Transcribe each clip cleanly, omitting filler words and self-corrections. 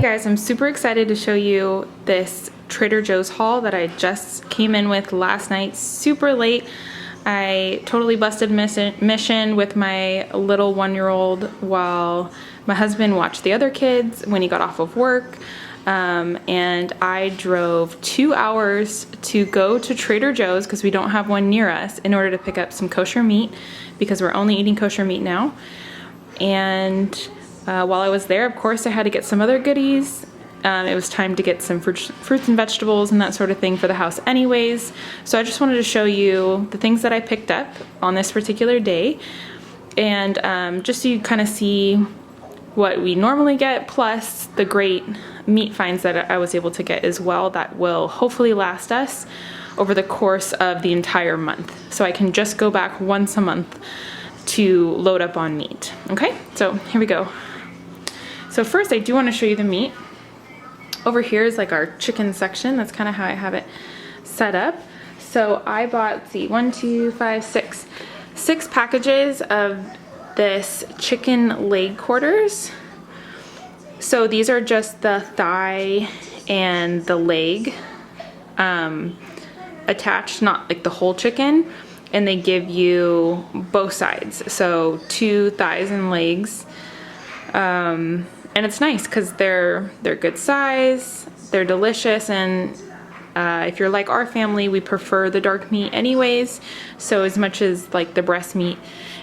Guys, I'm super excited to show you this Trader Joe's haul that I just came in with last night, super late. I totally busted mission with my little 1-year-old while my husband watched the other kids when he got off of work. And I drove 2 hours to go to Trader Joe's because we don't have one near us in order to pick up some kosher meat because we're only eating kosher meat now. And while I was there, of course, I had to get some other goodies. It was time to get some fruits and vegetables and that sort of thing for the house anyways. So I just wanted to show you the things that I picked up on this particular day. And just so you kind of see what we normally get, plus the great meat finds that I was able to get as well that will hopefully last us over the course of the entire month. So I can just go back once a month to load up on meat. Okay, so here we go. So first I do want to show you the meat. Over here is like our chicken section. That's kind of how I have it set up. So I bought, let's see, 1, 2, 5, 6. 6 packages of this chicken leg quarters. So these are just the thigh and the leg attached, not like the whole chicken. And they give you both sides. So 2 thighs and legs. And it's nice because they're good size, they're delicious, and if you're like our family, we prefer the dark meat anyways. So as much as like the breast meat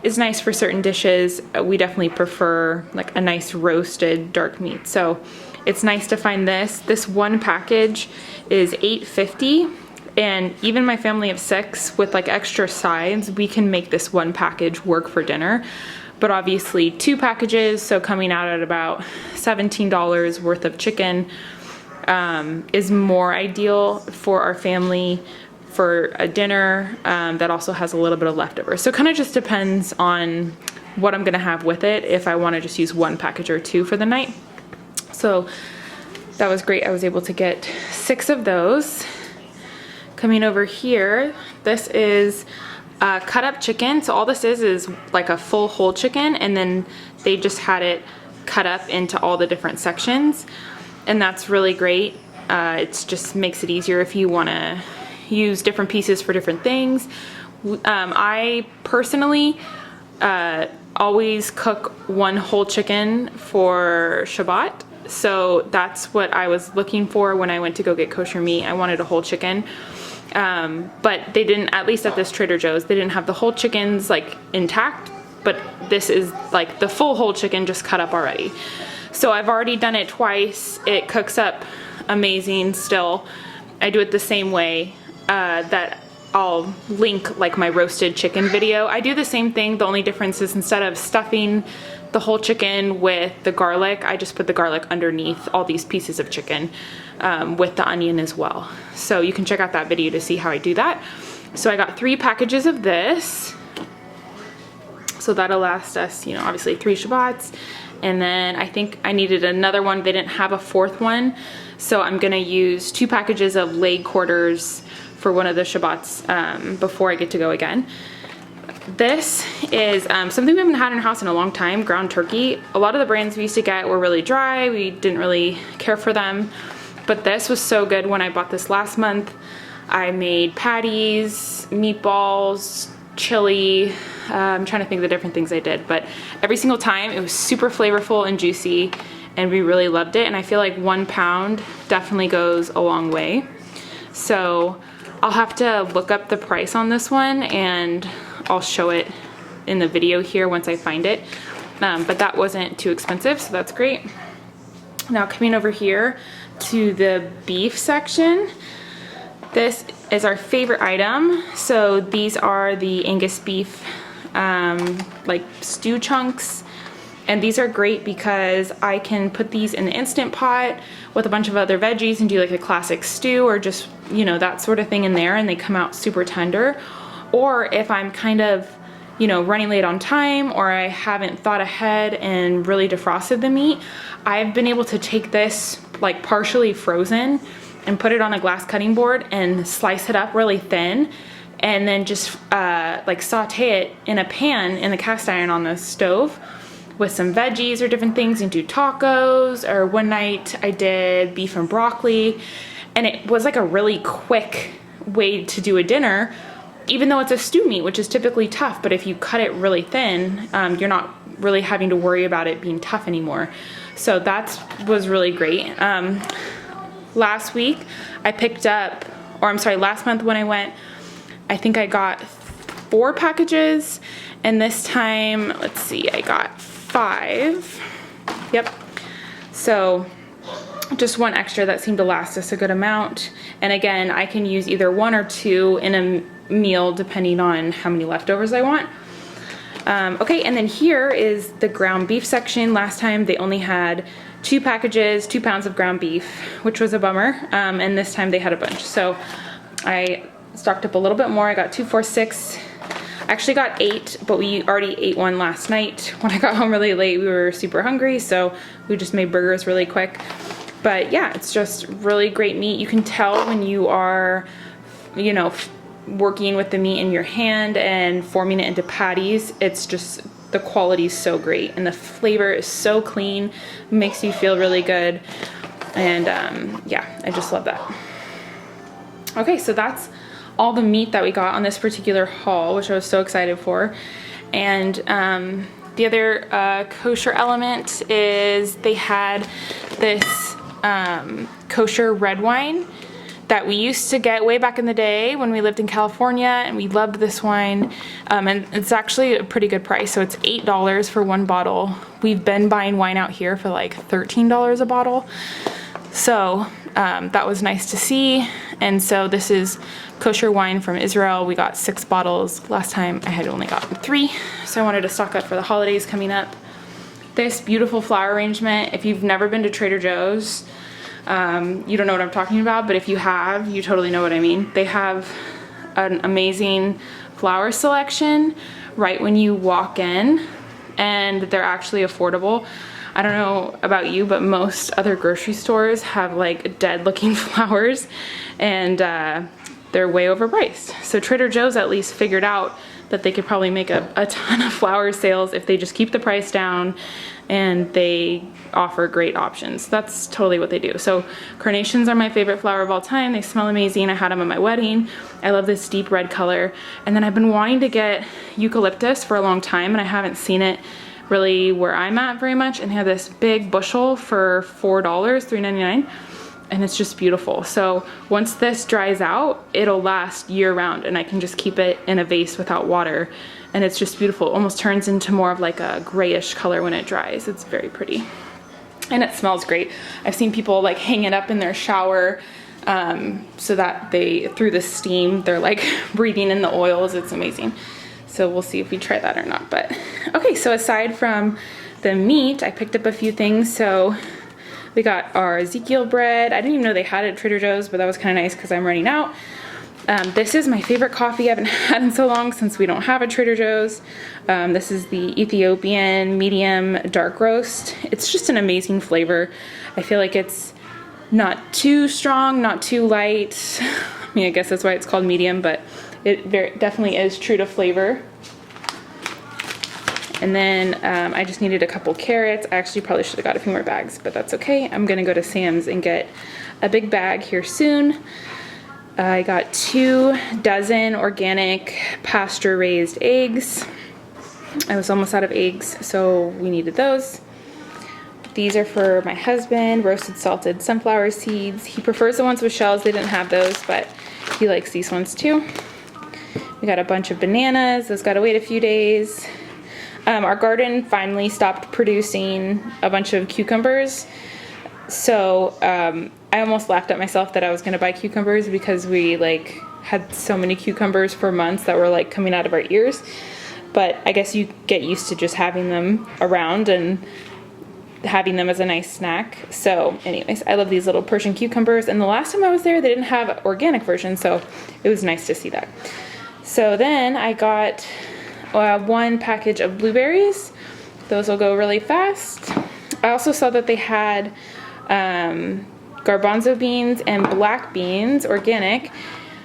is nice for certain dishes, we definitely prefer like a nice roasted dark meat. So it's nice to find this. This one package is $8.50, and even my family of 6 with like extra sides, we can make this one package work for dinner. But obviously 2 packages, so coming out at about $17 worth of chicken is more ideal for our family for a dinner that also has a little bit of leftovers. So it kind of just depends on what I'm gonna have with it, if I wanna just use 1 package or 2 for the night. So that was great. I was able to get 6 of those. Coming over here, this is cut up chicken. So all this is like a full whole chicken, and then they just had it cut up into all the different sections, and that's really great. It just makes it easier if you want to use different pieces for different things. I personally always cook 1 whole chicken for Shabbat, so that's what I was looking for when I went to go get kosher meat. I wanted a whole chicken. But they didn't, at least at this Trader Joe's, they didn't have the whole chickens like intact, but this is like the full whole chicken just cut up already. So I've already done it twice. It cooks up amazing still. I do it the same way that I'll link like my roasted chicken video. I do the same thing. The only difference is instead of stuffing the whole chicken with the garlic, I just put the garlic underneath all these pieces of chicken with the onion as well. So you can check out that video to see how I do that. So I got 3 packages of this. So that'll last us, you know, obviously 3 Shabbats. And then I think I needed another one. They didn't have a 4th one. So I'm gonna use 2 packages of leg quarters for one of the Shabbats before I get to go again. This is something we haven't had in our house in a long time, ground turkey. A lot of the brands we used to get were really dry. We didn't really care for them. But this was so good when I bought this last month. I made patties, meatballs, chili. I'm trying to think of the different things I did. But every single time it was super flavorful and juicy, and we really loved it. And I feel like 1 pound definitely goes a long way. So I'll have to look up the price on this one, and I'll show it in the video here once I find it. But that wasn't too expensive, so that's great. Now coming over here to the beef section, this is our favorite item. So these are the Angus beef like stew chunks, and these are great because I can put these in the Instant Pot with a bunch of other veggies and do like a classic stew or just, you know, that sort of thing in there, and they come out super tender. Or if I'm kind of, you know, running late on time, or I haven't thought ahead and really defrosted the meat, I've been able to take this like partially frozen and put it on a glass cutting board and slice it up really thin, and then just like saute it in a pan in the cast iron on the stove with some veggies or different things and do tacos. Or one night I did beef and broccoli, and it was like a really quick way to do a dinner, even though it's a stew meat, which is typically tough. But if you cut it really thin, you're not really having to worry about it being tough anymore. So that was really great. Last week I picked up, or I'm sorry, last month when I went, I think I got 4 packages, and this time, let's see, I got 5. Yep. So just one extra that seemed to last us a good amount. And again, I can use either 1 or 2 in a meal depending on how many leftovers I want. Okay, and then here is the ground beef section. Last time they only had 2 packages, 2 pounds of ground beef, which was a bummer. And this time they had a bunch. So I stocked up a little bit more. I got 2, 4, 6. I actually got 8, but we already ate one last night. When I got home really late, we were super hungry, so we just made burgers really quick. But yeah, it's just really great meat. You can tell when you are, you know, working with the meat in your hand and forming it into patties. It's just, the quality is so great, and the flavor is so clean, makes you feel really good. And yeah, I just love that. Okay, so that's all the meat that we got on this particular haul, which I was so excited for. And the other kosher element is they had this kosher red wine that we used to get way back in the day when we lived in California, and we loved this wine. And it's actually a pretty good price, so it's $8 for 1 bottle. We've been buying wine out here for like $13 a bottle. So that was nice to see. And so this is kosher wine from Israel. We got 6 bottles. Last time I had only gotten 3, so I wanted to stock up for the holidays coming up. This beautiful flower arrangement, if you've never been to Trader Joe's, you don't know what I'm talking about, but if you have, you totally know what I mean. They have an amazing flower selection right when you walk in, and they're actually affordable. I don't know about you, but most other grocery stores have like dead looking flowers, and they're way overpriced. So Trader Joe's at least figured out that they could probably make a ton of flower sales if they just keep the price down and they offer great options. That's totally what they do. So carnations are my favorite flower of all time. They smell amazing. I had them at my wedding. I love this deep red color. And then I've been wanting to get eucalyptus for a long time, and I haven't seen it really where I'm at very much. And they have this big bushel for $4, $3.99. And it's just beautiful. So once this dries out, it'll last year round, and I can just keep it in a vase without water. And it's just beautiful. It almost turns into more of like a grayish color when it dries. It's very pretty. And it smells great. I've seen people like hang it up in their shower so that they, through the steam, they're like breathing in the oils. It's amazing. So we'll see if we try that or not. But okay, so aside from the meat, I picked up a few things. So we got our Ezekiel bread. I didn't even know they had it at Trader Joe's, but that was kind of nice because I'm running out. This is my favorite coffee I haven't had in so long since we don't have a Trader Joe's. This is the Ethiopian medium dark roast. It's just an amazing flavor. I feel like it's not too strong, not too light. I mean, I guess that's why it's called medium, but it definitely is true to flavor. And then I just needed a couple carrots. I actually probably should have got a few more bags, but that's okay. I'm gonna go to Sam's and get a big bag here soon. I got 2 dozen organic pasture-raised eggs. I was almost out of eggs, so we needed those. These are for my husband, roasted salted sunflower seeds. He prefers the ones with shells. They didn't have those, but he likes these ones too. We got a bunch of bananas. Those got to wait a few days. Our garden finally stopped producing a bunch of cucumbers. So I almost laughed at myself that I was going to buy cucumbers because we like had so many cucumbers for months that were like coming out of our ears. But I guess you get used to just having them around and having them as a nice snack. So anyways, I love these little Persian cucumbers. And the last time I was there, they didn't have organic versions, so it was nice to see that. So then I got 1 package of blueberries. Those will go really fast. I also saw that they had garbanzo beans and black beans, organic,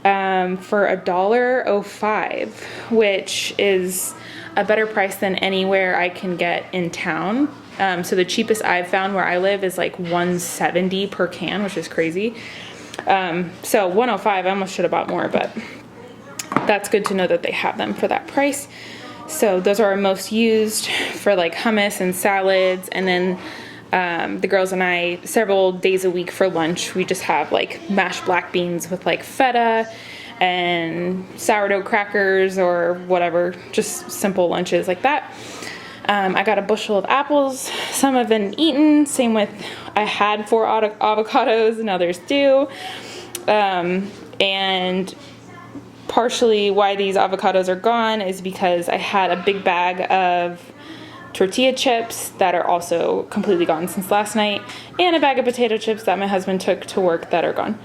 for $1.05, which is a better price than anywhere I can get in town. So the cheapest I've found where I live is like $1.70 per can, which is crazy. So $1.05, I almost should have bought more, but that's good to know that they have them for that price. So those are our most used for like hummus and salads. And then the girls and I, several days a week for lunch, we just have like mashed black beans with like feta and sourdough crackers or whatever, just simple lunches like that. I got a bushel of apples. Some have been eaten. Same with, I had 4 avocados and others do. And partially why these avocados are gone is because I had a big bag of tortilla chips that are also completely gone since last night, and a bag of potato chips that my husband took to work that are gone.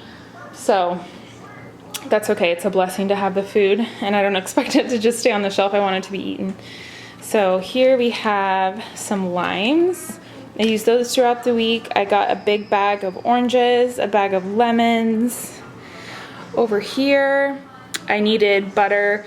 So that's okay. It's a blessing to have the food, and I don't expect it to just stay on the shelf. I want it to be eaten. So here we have some limes. I use those throughout the week. I got a big bag of oranges, a bag of lemons. Over here, I needed butter.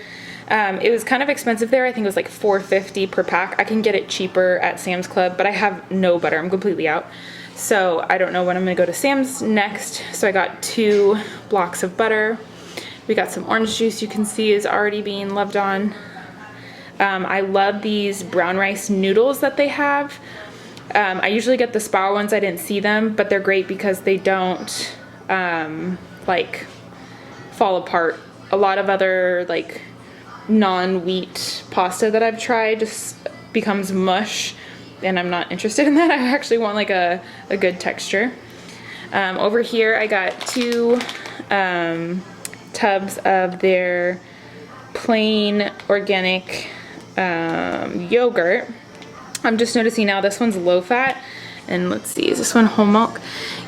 It was kind of expensive there. I think it was like $4.50 per pack. I can get it cheaper at Sam's Club, but I have no butter. I'm completely out. So I don't know when I'm gonna go to Sam's next. So I got 2 blocks of butter. We got some orange juice, you can see is already being loved on. I love these brown rice noodles that they have. I usually get the Spar ones. I didn't see them, but they're great because they don't like fall apart. A lot of other like non-wheat pasta that I've tried just becomes mush, and I'm not interested in that. I actually want like a good texture. Over here I got 2 tubs of their plain organic yogurt. I'm just noticing now this one's low fat, and let's see, is this one whole milk?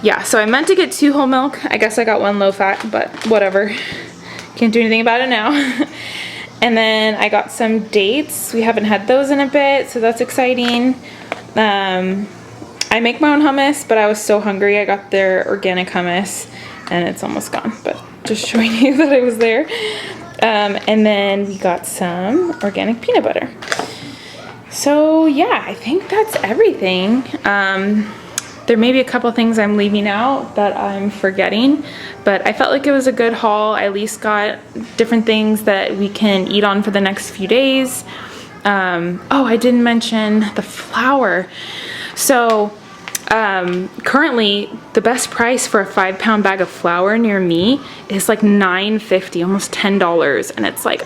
Yeah, so I meant to get 2 whole milk. I guess I got 1 low fat, but whatever. Can't do anything about it now. And then I got some dates. We haven't had those in a bit, so that's exciting. I make my own hummus, but I was so hungry. I got their organic hummus, and it's almost gone, but just showing you that it was there. And then we got some organic peanut butter. So yeah, I think that's everything. There may be a couple things I'm leaving out that I'm forgetting, but I felt like it was a good haul. I at least got different things that we can eat on for the next few days. Oh, I didn't mention the flour. So currently the best price for a 5-pound bag of flour near me is like $9.50, almost $10. And it's like,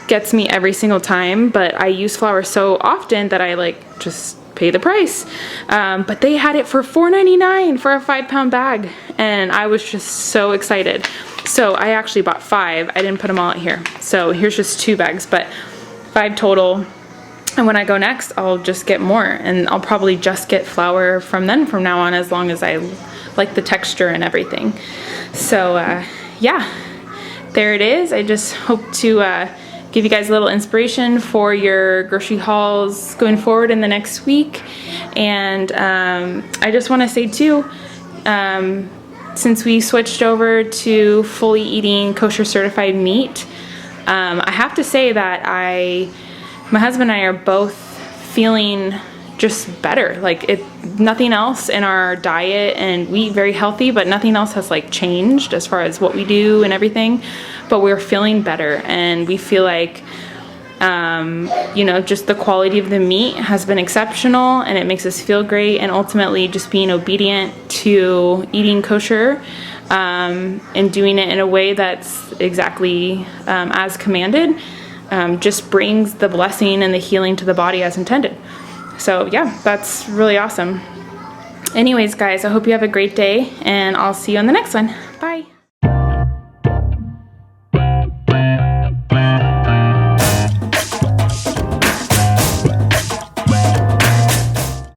gets me every single time. But I use flour so often that I like just pay the price. But they had it for $4.99 for a 5-pound bag, and I was just so excited. So I actually bought 5. I didn't put them all out here. So here's just 2 bags, but 5 total. And when I go next, I'll just get more, and I'll probably just get flour from now on, as long as I like the texture and everything. So yeah, there it is. I just hope to give you guys a little inspiration for your grocery hauls going forward in the next week. And I just want to say too, since we switched over to fully eating kosher certified meat, I have to say that my husband and I are both feeling just better. Like nothing else in our diet, and we eat very healthy, but nothing else has like changed as far as what we do and everything. But we're feeling better, and we feel like, you know, just the quality of the meat has been exceptional, and it makes us feel great. And ultimately, just being obedient to eating kosher and doing it in a way that's exactly as commanded, just brings the blessing and the healing to the body as intended. So yeah, that's really awesome. Anyways, guys, I hope you have a great day, and I'll see you on the next one. Bye.